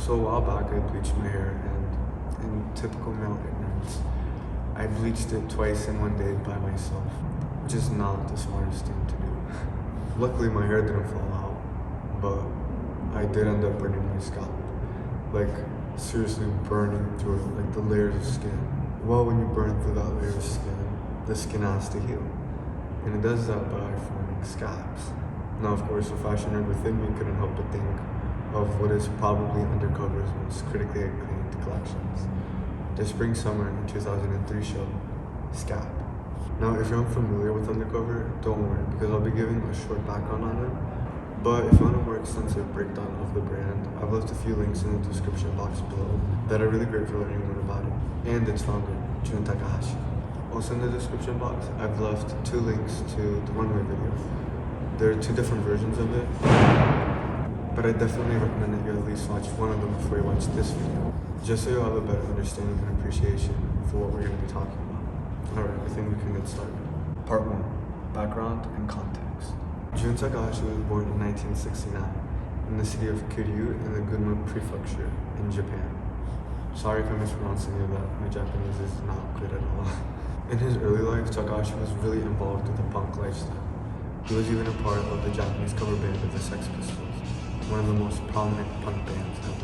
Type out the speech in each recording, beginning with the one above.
So a while back I bleached my hair, and in typical male ignorance, I bleached it twice in one day by myself, which is not the smartest thing to do. Luckily my hair didn't fall out, but I did end up burning my scalp. Like, seriously burning through it, like the layers of skin. Well, when you burn through that layer of skin, the skin has to heal. And it does that by forming scabs. Now, of course, the fashion nerd within me couldn't help but think of what is probably Undercover's most critically acclaimed collections. The Spring-Summer 2003 show, SCAB. Now, if you're unfamiliar with Undercover, don't worry, because I'll be giving a short background on it. But if you want a more extensive breakdown of the brand, I've left a few links in the description box below that are really great for learning more about it, and its founder, Jun Takahashi. Also in the description box, I've left 2 links to the runway video. There are 2 different versions of it, but I definitely recommend that you at least watch one of them before you watch this video, just so you'll have a better understanding and appreciation for what we're going to be talking about. Alright, I think we can get started. Part 1. Background and context. Jun Takahashi was born in 1969 in the city of Kiryu in the Gunma Prefecture in Japan. Sorry if I'm mispronouncing any of that, my Japanese is not good at all. In his early life, Takahashi was really involved with the punk lifestyle. He was even a part of the Japanese cover band of the Sex Pistols, one of the most prominent punk bands ever.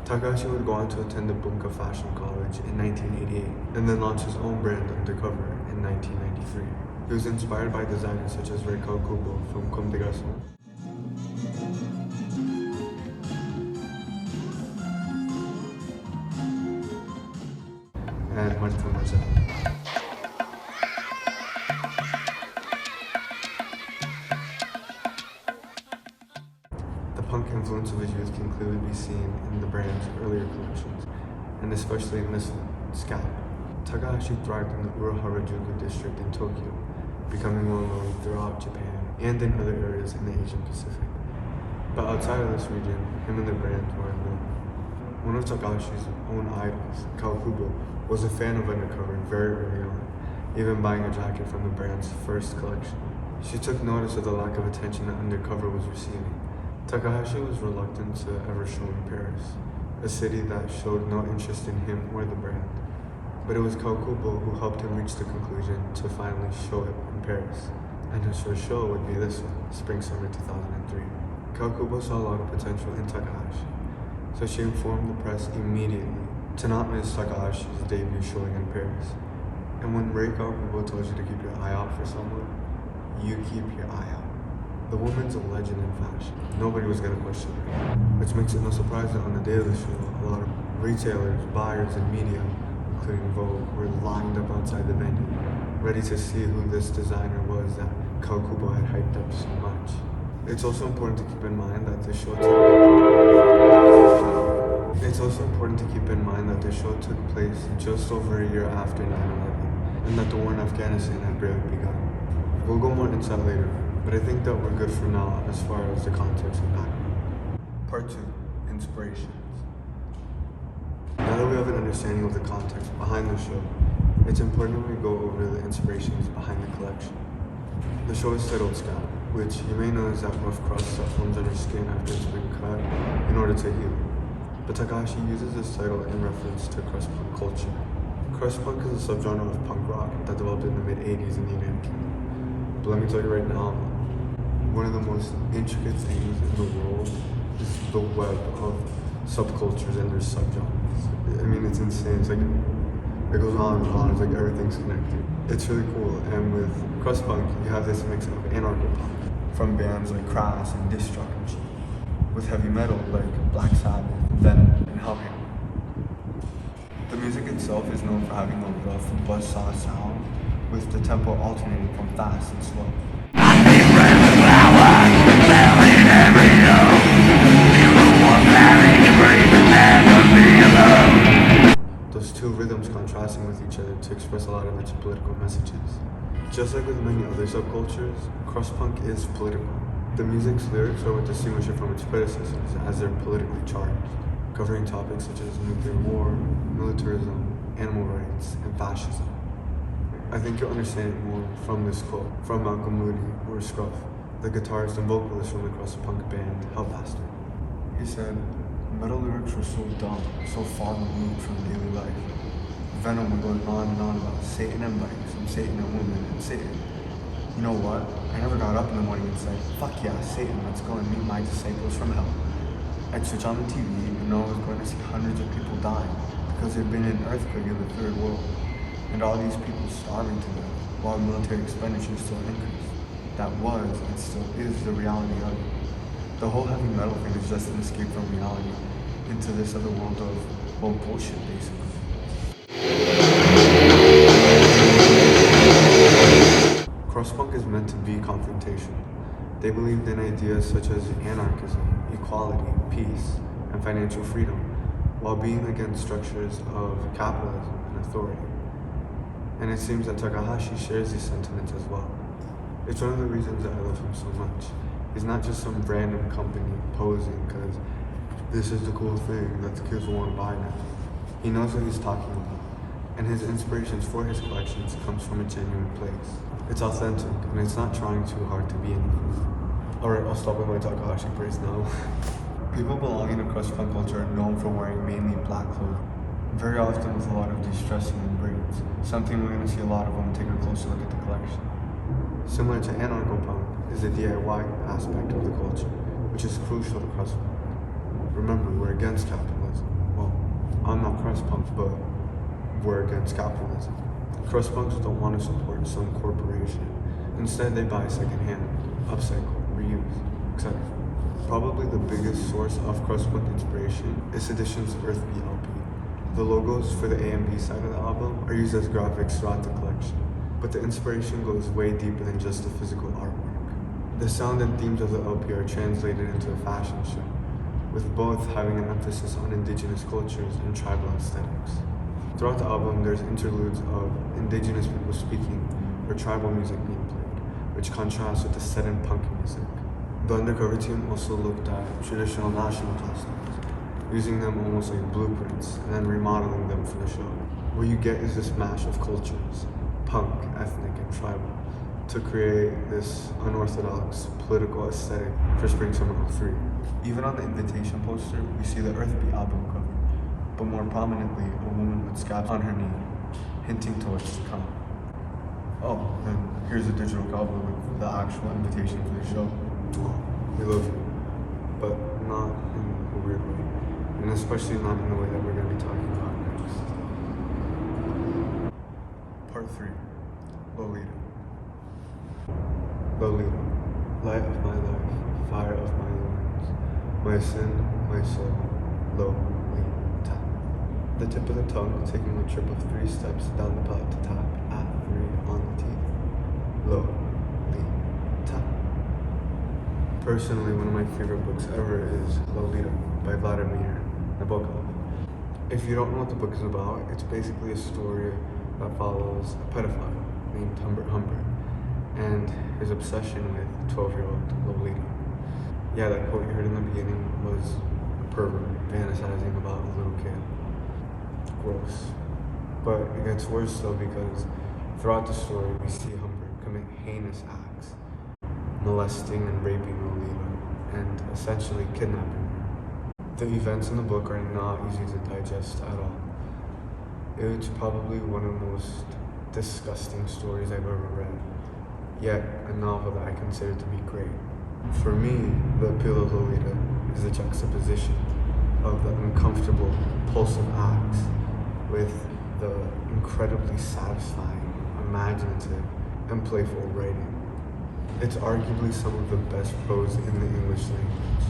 Takahashi would go on to attend the Bunka Fashion College in 1988 and then launch his own brand Undercover in 1993. He was inspired by designers such as Reiko Kubo from Comme des Garçons. And Martin Marcel. The punk influence of his youth can clearly be seen in the brand's earlier collections, and especially in this one, SCAB. Takahashi thrived in the Ura-Harajuku district in Tokyo, becoming well known throughout Japan and in other areas in the Asian Pacific. But outside of this region, him and the brand were unknown. One of Takahashi's own idols, Kubo, was a fan of Undercover very early on, even buying a jacket from the brand's first collection. She took notice of the lack of attention that Undercover was receiving. Takahashi was reluctant to ever show in Paris, a city that showed no interest in him or the brand. But it was Kubo who helped him reach the conclusion to finally show it in Paris. And his first show would be this one, Spring-Summer 2003. Kubo saw a lot of potential in Takahashi, so she informed the press immediately to not miss Takahashi's debut showing in Paris. And when Reiko Kubo tells you to keep your eye out for someone, you keep your eye out. The woman's a legend in fashion. Nobody was going to question her. Which makes it no surprise that on the day of the show, a lot of retailers, buyers, and media, including Vogue, were lined up outside the venue, ready to see who this designer was that Kubo had hyped up so much. It's also important to keep in mind that the show took place just over a year after 9/11, and that the war in Afghanistan had barely begun. We'll go more into that later, but I think that we're good for now as far as the context and background. Part 2. Inspirations. Now that we have an understanding of the context behind the show, it's important that we go over the inspirations behind the collection. The show is titled SCAB, which you may know is that rough crust that forms on your skin after it's been cut in order to heal. But Takahashi uses this title in reference to crust punk culture. Crust punk is a subgenre of punk rock that developed in the mid-80s in the United Kingdom. But let me tell you right now, one of the most intricate things in the world is the web of subcultures and their subgenres. I mean, it's insane. It's like, it goes on and on. It's like everything's connected. It's really cool. And with crust punk, you have this mix of anarcho-punk from bands like Crass and Discharge, with heavy metal like Black Sabbath, Venom, and Hellhammer. The music itself is known for having a rough buzzsaw sound, with the tempo alternating from fast and slow. Those two rhythms contrasting with each other to express a lot of its political messages. Just like with many other subcultures, crust punk is political. The music's lyrics are what distinguish it from its predecessors, as they're politically charged, covering topics such as nuclear war, militarism, animal rights, and fascism. I think you'll understand it more from this quote from Malcolm Moody, or Scruff, the guitarist and vocalist from the crust-punk band Hellbastard. He said, "Metal lyrics were so dumb, so far removed from daily life. Venom would go on and on about Satan and bikes, and Satan and women, and Satan. You know what? I never got up in the morning and said, fuck yeah, Satan, let's go and meet my disciples from hell. I'd switch on the TV and know I was going to see hundreds of people dying because there'd been an earthquake in the third world, and all these people starving to death while military expenditures still increased. That was and still is the reality of it. The whole heavy metal thing is just an escape from reality into this other world of, well, bullshit, basically." Crust-punk is meant to be confrontation. They believed in ideas such as anarchism, equality, peace, and financial freedom, while being against structures of capitalism and authority. And it seems that Takahashi shares these sentiments as well. It's one of the reasons that I love him so much. He's not just some random company posing because this is the cool thing that the kids will want to buy now. He knows what he's talking about, and his inspirations for his collections comes from a genuine place. It's authentic, and it's not trying too hard to be anything. Alright, I'll stop with my Takahashi praise now. People belonging to crust-punk culture are known for wearing mainly black clothing, very often with a lot of de-stressing and braids, something we're going to see a lot of when we take a closer look at the collection. Similar to anarcho-punk is the DIY aspect of the culture, which is crucial to crust-punk. Remember, we're against capitalism. Well, I'm not crust-punk, but we're against capitalism. Crust-punks don't want to support some corporation. Instead, they buy secondhand, upcycle, reuse, etc. Probably the biggest source of crust-punk inspiration is Sedition's Earth B LP. The logos for the A and B side of the album are used as graphics throughout the collection, but the inspiration goes way deeper than just the physical artwork. The sound and themes of the LP are translated into a fashion show, with both having an emphasis on indigenous cultures and tribal aesthetics. Throughout the album, there's interludes of indigenous people speaking or tribal music being played, which contrasts with the sudden punk music. The Undercover team also looked at traditional national costumes, using them almost like blueprints and then remodeling them for the show. What you get is this mash of cultures, punk, ethnic, and tribal, to create this unorthodox political aesthetic for Spring/Summer '03. Even on the invitation poster, we see the Earth B album cover, but more prominently, a woman with scabs on her knee, hinting to what's to come. Oh, and here's a digital copy with the actual invitation for the show. We love you, but not in a weird way, and especially not in the way that we're going to be talking about next. Part 3, Lolita. Lolita, light of my life, fire of my loins, my sin, my soul, Lolita. The tip of the tongue taking a trip of 3 steps down the palate to tap at 3 on the teeth. Lolita. Personally, one of my favorite books ever is Lolita by Vladimir Nabokov. If you don't know what the book is about, it's basically a story that follows a pedophile named Humbert Humbert and his obsession with 12-year-old Lolita. Yeah, that quote you heard in the beginning was a pervert fantasizing about a little kid. Gross. But it gets worse though, because throughout the story we see Humbert commit heinous acts, molesting and raping Lolita, and essentially kidnapping her. The events in the book are not easy to digest at all. It's probably one of the most disgusting stories I've ever read, yet a novel that I consider to be great. For me, the appeal of Lolita is the juxtaposition of the uncomfortable, impulsive acts with the incredibly satisfying, imaginative, and playful writing. It's arguably some of the best prose in the English language,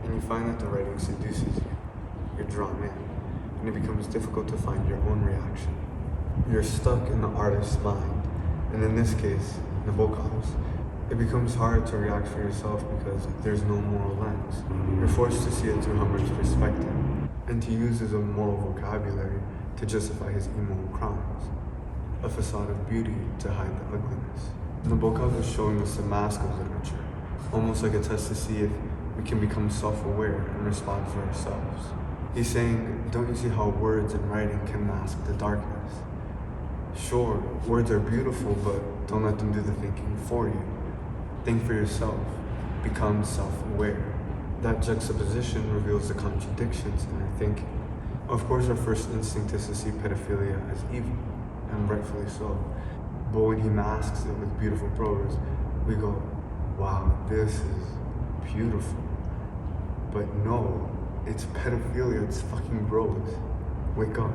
and you find that the writing seduces you. You're drawn in, and it becomes difficult to find your own reaction. You're stuck in the artist's mind, and in this case, Nabokov's. It becomes hard to react for yourself because there's no moral lens. You're forced to see it through Humbert's perspective, and to use his moral vocabulary to justify his immoral crimes, a facade of beauty to hide the ugliness. Nabokov is showing us the mask of literature, almost like a test to see if we can become self-aware and respond for ourselves. He's saying, don't you see how words and writing can mask the darkness? Sure, words are beautiful, but don't let them do the thinking for you. Think for yourself. Become self-aware. That juxtaposition reveals the contradictions in our thinking. Of course, our first instinct is to see pedophilia as evil, and rightfully so. But when he masks it with beautiful prose, we go, wow, this is beautiful. But no, it's pedophilia, it's fucking gross. Wake up.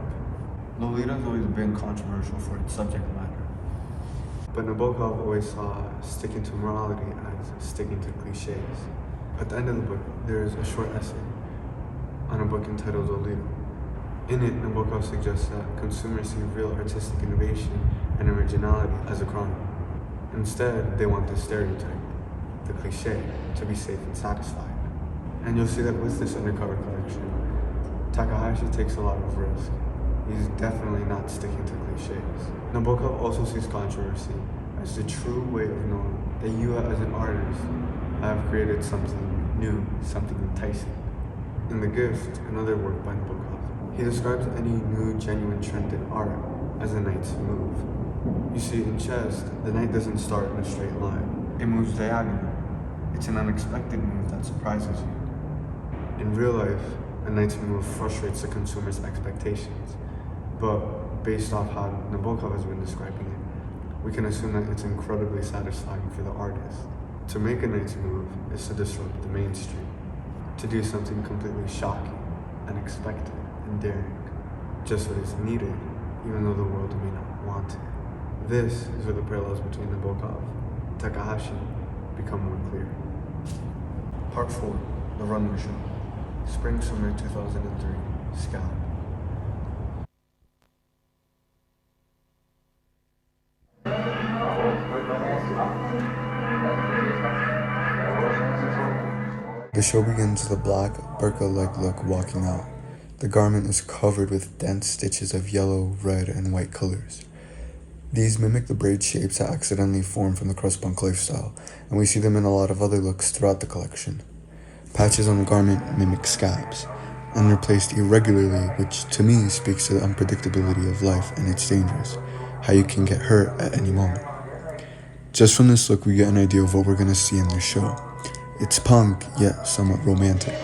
Lolita's always been controversial for its subject matter. But Nabokov always saw sticking to morality as sticking to cliches. At the end of the book, there is a short essay on a book entitled Lolita. In it, Nabokov suggests that consumers see real artistic innovation and originality as a crime. Instead, they want the stereotype, the cliche, to be safe and satisfied. And you'll see that with this Undercover collection, Takahashi takes a lot of risk. He's definitely not sticking to cliches. Nabokov also sees controversy as the true way of knowing that you as an artist have created something new, something enticing. In The Gift, another work by Nabokov, he describes any new genuine trend in art as a knight's move. You see, in chess, the knight doesn't start in a straight line. It moves diagonal. It's an unexpected move that surprises you. In real life, a knight's move frustrates the consumer's expectations. But based off how Nabokov has been describing it, we can assume that it's incredibly satisfying for the artist. To make a knight's move is to disrupt the mainstream, to do something completely shocking, unexpected, and daring. Just what is needed, even though the world may not want it. This is where the parallels between Nabokov and Takahashi become more clear. Part 4, The Runway Show. Spring-Summer 2003, SCAB. The show begins with a black, burqa-like look walking out. The garment is covered with dense stitches of yellow, red, and white colors. These mimic the braid shapes that accidentally form from the crust punk lifestyle, and we see them in a lot of other looks throughout the collection. Patches on the garment mimic scabs, and they're placed irregularly, which to me speaks to the unpredictability of life and its dangers, how you can get hurt at any moment. Just from this look, we get an idea of what we're going to see in this show. It's punk, yet somewhat romantic.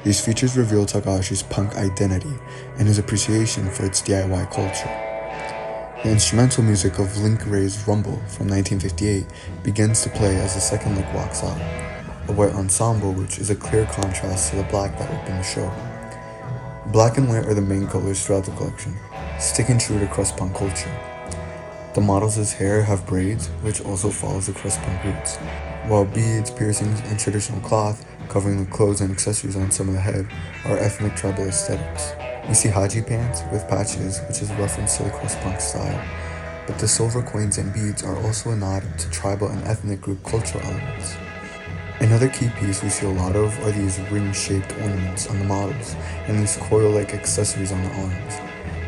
These features reveal Takahashi's punk identity and his appreciation for its DIY culture. The instrumental music of Link Wray's Rumble from 1958 begins to play as the second look walks out, a white ensemble which is a clear contrast to the black that opened the show. Black and white are the main colors throughout the collection, sticking true to crust punk culture. The models' hair have braids, which also follows the crust punk roots, while beads, piercings, and traditional cloth covering the clothes and accessories on some of the head are ethnic tribal aesthetics. We see haji pants with patches, which is a reference to the crust punk style, but the silver coins and beads are also a nod to tribal and ethnic group cultural elements. Another key piece we see a lot of are these ring-shaped ornaments on the models and these coil-like accessories on the arms.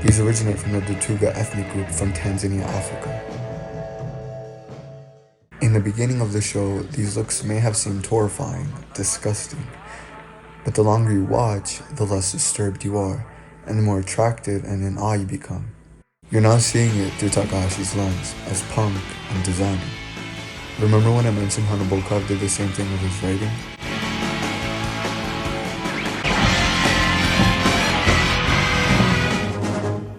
These originate from the Dutuga ethnic group from Tanzania, Africa. In the beginning of the show, these looks may have seemed horrifying, disgusting, but the longer you watch, the less disturbed you are, and the more attractive and in awe you become. You're now seeing it through Takahashi's lens, as punk and designer. Remember when I mentioned how Nabokov did the same thing with his writing?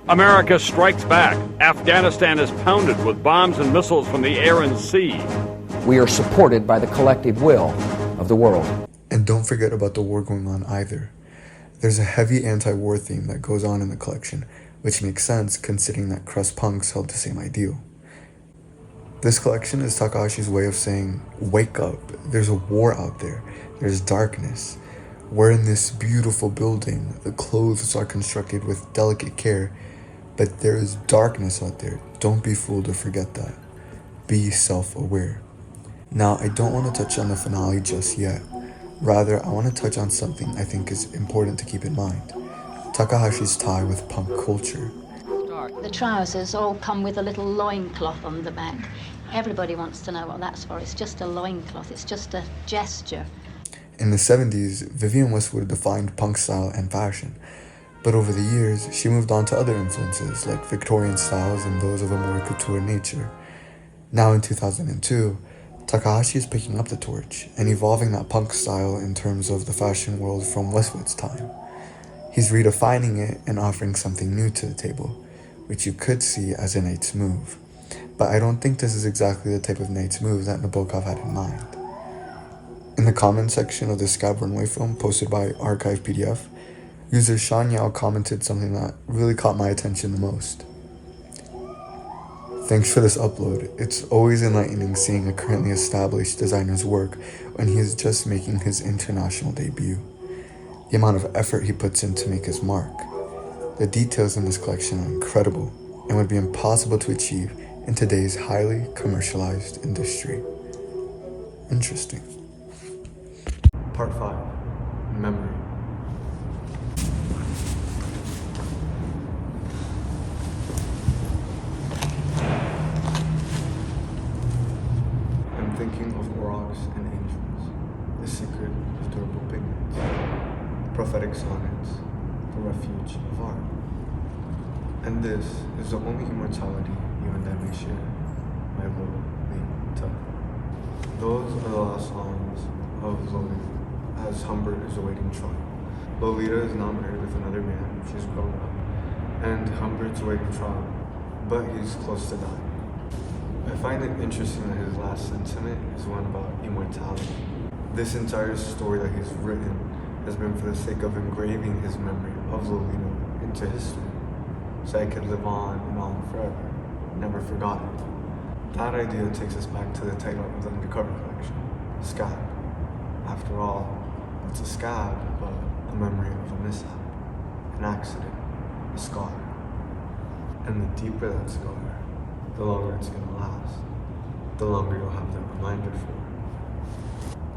America strikes back. Afghanistan is pounded with bombs and missiles from the air and sea. We are supported by the collective will of the world. And don't forget about the war going on either. There's a heavy anti-war theme that goes on in the collection, which makes sense considering that crust punks held the same ideal. This collection is Takahashi's way of saying, wake up, there's a war out there, there's darkness. We're in this beautiful building, the clothes are constructed with delicate care, but there is darkness out there. Don't be fooled or forget that. Be self-aware. Now, I don't want to touch on the finale just yet. Rather, I want to touch on something I think is important to keep in mind. Takahashi's tie with punk culture. The trousers all come with a little loincloth on the back. Everybody wants to know what that's for. It's just a loincloth. It's just a gesture. In the 70s, Vivienne Westwood defined punk style and fashion, but over the years, she moved on to other influences like Victorian styles and those of a more couture nature. Now in 2002, Takahashi is picking up the torch and evolving that punk style in terms of the fashion world from Westwood's time. He's redefining it and offering something new to the table, which you could see as a Knight's move. But I don't think this is exactly the type of Knight's move that Nabokov had in mind. In the comments section of the SCAB runway film posted by Archive PDF, user Sean Yao commented something that really caught my attention the most. Thanks for this upload. It's always enlightening seeing a currently established designer's work when he is just making his international debut. The amount of effort he puts in to make his mark. The details in this collection are incredible and would be impossible to achieve in today's highly commercialized industry. Interesting. Part 5. Memory. I'm thinking of aurochs and angels, the secret of durable pigments, prophetic sonnets, the refuge of art. And this is the only immortality you and I may share, my Lolita. Those are the last songs of Lolita, as Humbert is awaiting trial. Lolita is now married with another man, she's grown up, and Humbert's awaiting trial, but he's close to dying. I find it interesting that his last sentiment is one about immortality. This entire story that he's written has been for the sake of engraving his memory of Lolita into history, so I could live on and on forever, never forgotten. That idea takes us back to the title of the Undercover collection, SCAB. After all, it's a SCAB, but a memory of a mishap, an accident, a scar. And the deeper that scar, the longer it's gonna last, the longer you'll have that reminder for.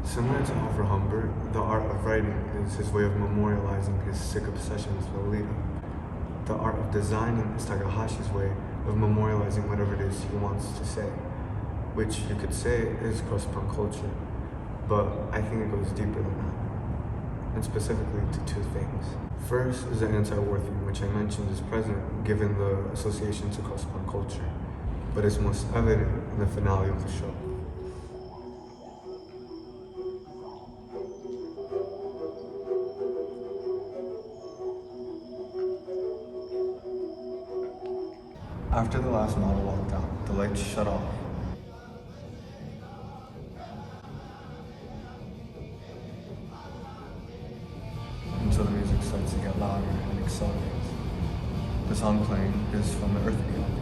Similar to Oliver Humbert, the art of writing is his way of memorializing his sick obsession with Lolita. The art of designing is Takahashi's way of memorializing whatever it is he wants to say, which you could say is cross-punk culture, but I think it goes deeper than that, and specifically to two things. First is the anti-war theme, which I mentioned is present given the association to cross-punk culture, but it's most evident in the finale of the show. After the last model walked out, the lights shut off. Until the music starts to get louder and accelerates. The song playing is from the Earth Beyond.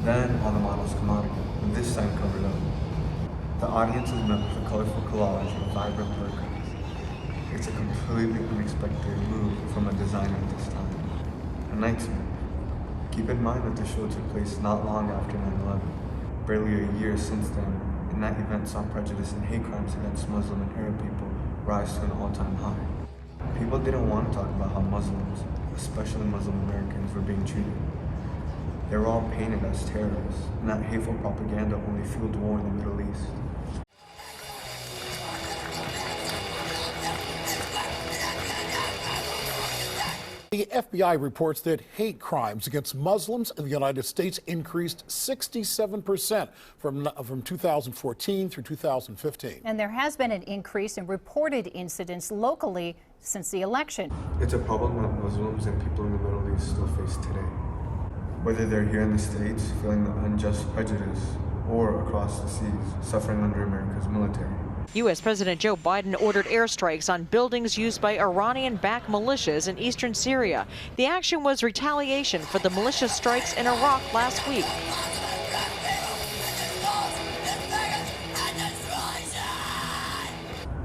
Then all the models come out again, and this time covered up. The audience is met with a colorful collage of vibrant burkas. It's a completely unexpected move from a designer at this time. A Knight's move. Keep in mind that the show took place not long after 9/11. Barely a year since then, and that event saw prejudice and hate crimes against Muslim and Arab people rise to an all-time high. People didn't want to talk about how Muslims, especially Muslim Americans, were being treated. They were all painted as terrorists, and that hateful propaganda only fueled war in the Middle East. The FBI reports that hate crimes against Muslims in the United States increased 67% from 2014 through 2015. And there has been an increase in reported incidents locally since the election. It's a problem that Muslims and people in the Middle East still face today. Whether they're here in the States feeling the unjust prejudice or across the seas suffering under America's military. U.S. President Joe Biden ordered airstrikes on buildings used by Iranian-backed militias in eastern Syria. The action was retaliation for the militia strikes in Iraq last week.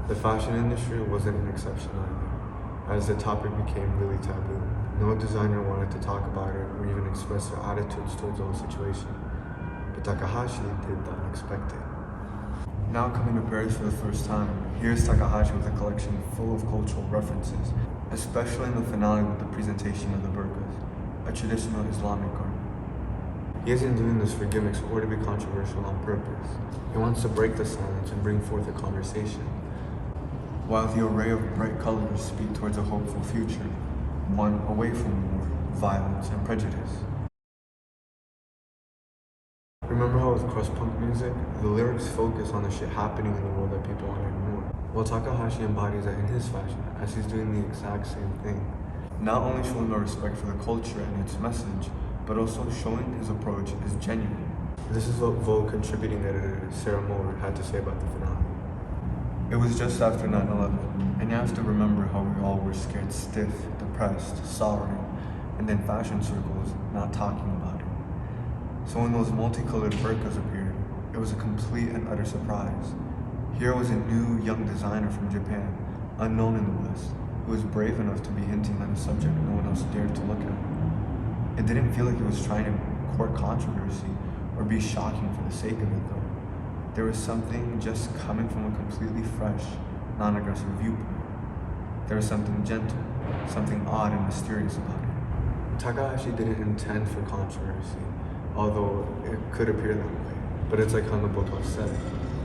The fashion industry wasn't an exception either, as the topic became really taboo. No designer wanted to talk about it or even express their attitudes towards the whole situation. But Takahashi did the unexpected. Now coming to Paris for the first time, here's Takahashi with a collection full of cultural references, especially in the finale with the presentation of the burqas, a traditional Islamic garment. He isn't doing this for gimmicks or to be controversial on purpose. He wants to break the silence and bring forth a conversation. While the array of bright colors speak towards a hopeful future, one away from war, violence, and prejudice. Remember how with crust punk music, the lyrics focus on the shit happening in the world that people want to ignore? Well, Takahashi embodies that in his fashion, as he's doing the exact same thing. Not only showing a respect for the culture and its message, but also showing his approach is genuine. This is what Vogue contributing editor Sarah Moore had to say about the finale. It was just after 9/11, and you have to remember how we all were scared stiff, depressed, sorry, and then fashion circles not talking about it. So when those multicolored burqas appeared, it was a complete and utter surprise. Here was a new young designer from Japan, unknown in the West, who was brave enough to be hinting at a subject no one else dared to look at. It didn't feel like he was trying to court controversy or be shocking for the sake of it though. There was something just coming from a completely fresh, non-aggressive viewpoint. There was something gentle, something odd and mysterious about it. Takahashi didn't intend for controversy, although it could appear that way. But it's like how Nabokov said,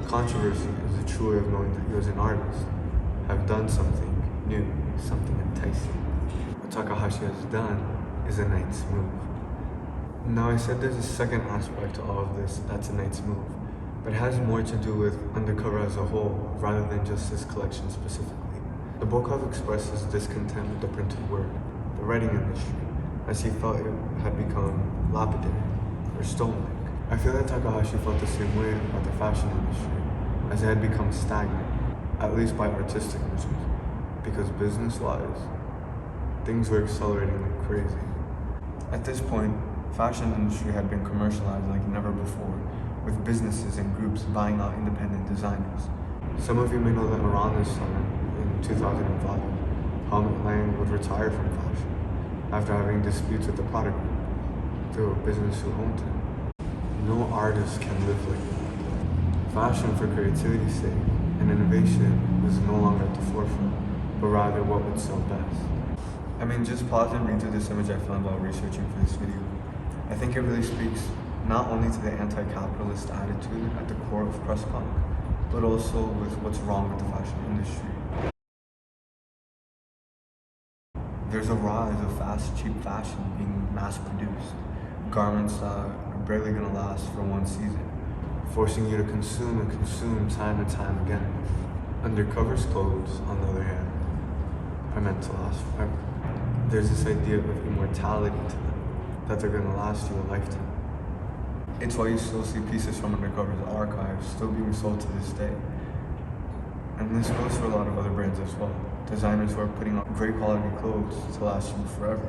controversy is the true way of knowing that he was an artist, have done something new, something enticing. What Takahashi has done is a knight's move. Now I said there's a second aspect to all of this that's a knight's move, but it has more to do with Undercover as a whole rather than just this collection specifically. Nabokov expressed his discontent with the printed word, the writing industry, as he felt it had become lapidary or stone-like. I feel that Takahashi felt the same way about the fashion industry, as it had become stagnant, at least by artistic measures, because business-wise, things were accelerating like crazy. At this point, fashion industry had been commercialized like never before, with businesses and groups buying out independent designers. Some of you may know that around this time, in 2005, Helmut Lang would retire from fashion after having disputes with the product group through a business who owned him. No artist can live like that. Fashion for creativity's sake and innovation was no longer at the forefront, but rather what would sell best. I mean, just pause and read through this image I found while researching for this video. I think it really speaks not only to the anti-capitalist attitude at the core of crust punk, but also with what's wrong with the fashion industry. There's a rise of fast, cheap fashion being mass-produced, garments that are barely gonna last for one season, forcing you to consume and consume time and time again. Undercover's clothes, on the other hand, are meant to last forever. There's this idea of immortality to them, that they're gonna last you a lifetime. It's why you still see pieces from Undercover's archives still being sold to this day. And this goes for a lot of other brands as well. Designers who are putting out great quality clothes to last you forever.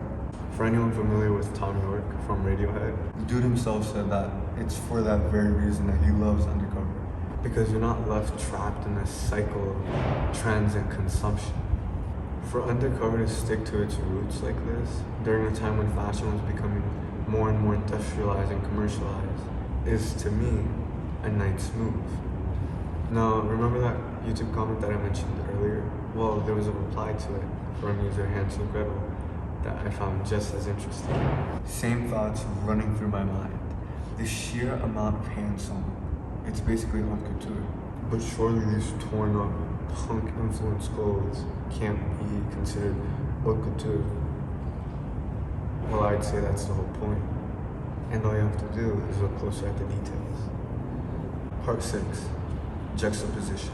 For anyone familiar with Tom York from Radiohead, the dude himself said that it's for that very reason that he loves Undercover. Because you're not left trapped in this cycle of trends and consumption. For Undercover to stick to its roots like this, during a time when fashion was becoming more and more industrialized and commercialized, is to me a knight's move. Now, remember that YouTube comment that I mentioned earlier? Well, there was a reply to it from user Hansel Gretel that I found just as interesting. Same thoughts running through my mind. The sheer amount of hand sewn, it's basically haute couture. But surely these torn up, punk influenced clothes can't be considered haute couture. Well, I'd say that's the whole point. And all you have to do is look closer at the details. Part 6, Juxtaposition.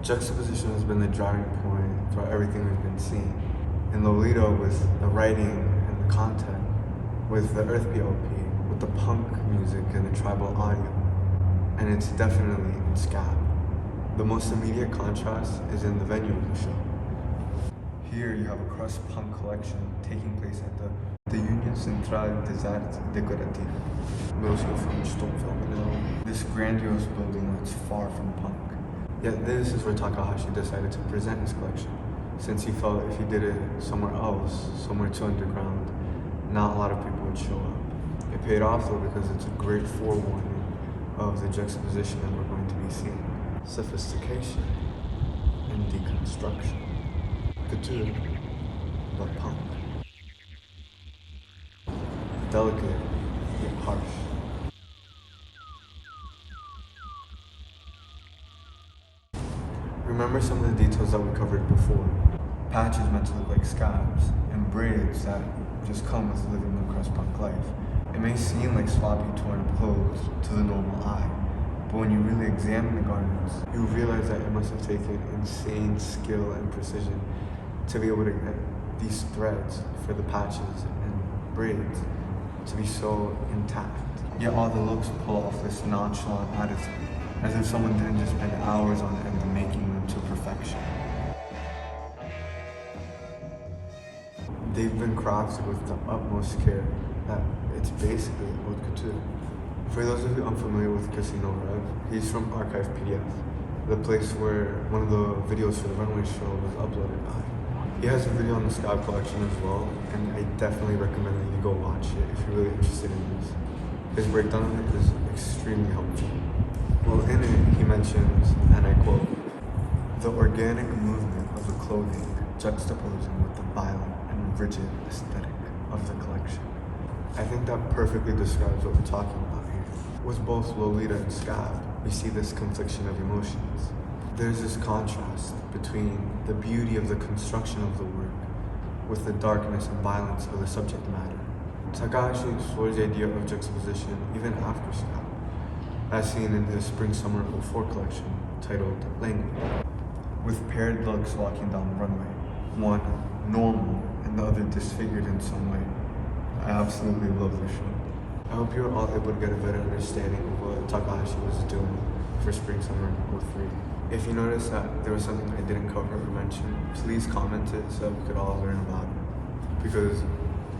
Juxtaposition has been the driving point throughout everything we've been seeing. In Lolita with the writing and the content, with the Earth PLP, with the punk music and the tribal audio, and it's definitely in SCAB. The most immediate contrast is in the venue of the show. Here you have a crust punk collection taking place at the Union Centrale des Arts Décoratifs, Museo von Stummfilm, this grandiose building that's far from punk. Yet this is where Takahashi decided to present his collection, since he felt if he did it somewhere else, somewhere too underground, not a lot of people would show up. It paid off though because it's a great forewarning of the juxtaposition that we're going to be seeing. Sophistication and deconstruction. Couture, but punk. Delicate, yet harsh. Remember some of the details that we covered before. Patches meant to look like scabs, and braids that just come with living the crust-punk life. It may seem like sloppy, torn clothes to the normal eye, but when you really examine the garments, you realize that it must have taken insane skill and precision to be able to get these threads for the patches and braids to be so intact. Yet all the looks pull off this nonchalant attitude, as if someone didn't just spend hours on end making them to perfection. They've been crafted with the utmost care that it's basically haute couture. For those of you unfamiliar with Casino Rev, he's from Archive PDF, the place where one of the videos for the runway show was uploaded by. He has a video on the SCAB collection as well, and I definitely recommend that you go watch it if you're really interested in this. His breakdown of it is extremely helpful. Well, in it, he mentions, and I quote, "The organic movement of the clothing juxtaposing with the violent and rigid aesthetic of the collection." I think that perfectly describes what we're talking about here. With both Lolita and SCAB, we see this confliction of emotions. There's this contrast between the beauty of the construction of the work with the darkness and violence of the subject matter. Takahashi explores the idea of juxtaposition even after SCAB, as seen in his Spring-Summer 04 collection titled Language, with paired looks walking down the runway, one normal and the other disfigured in some way. I absolutely love this show. I hope you're all able to get a better understanding of what Takahashi was doing for Spring-Summer 03. If you notice that there was something I didn't cover or mention, please comment it so that we could all learn about it, because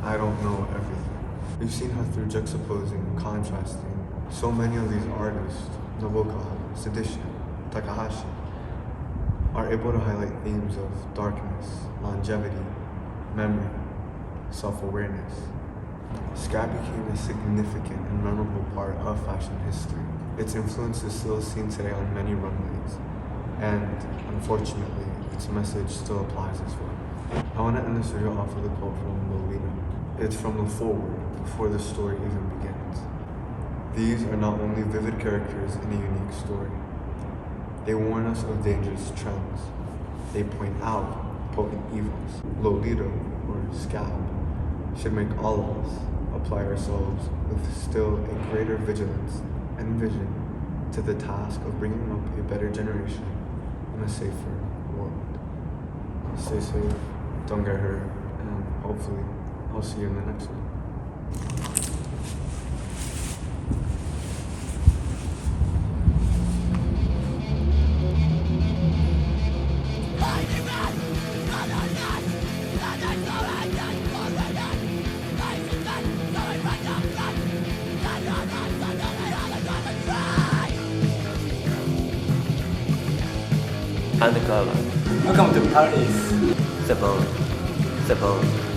I don't know everything. We've seen how through juxtaposing and contrasting, so many of these artists, Nobuka, Sedition, Takahashi, are able to highlight themes of darkness, longevity, memory, self-awareness. SCAB became a significant and memorable part of fashion history. Its influence is still seen today on many runways, and unfortunately, its message still applies as well. I want to end this video off with a quote from Lolita. It's from the foreword, before the story even begins. "These are not only vivid characters in a unique story. They warn us of dangerous trends. They point out potent evils. Lolita, or SCAB, should make all of us apply ourselves with still a greater vigilance and vision to the task of bringing up a better generation in a safer world." Stay safe, don't get hurt, and hopefully I'll see you in the next one. Undercover. Welcome to Paris. C'est bon.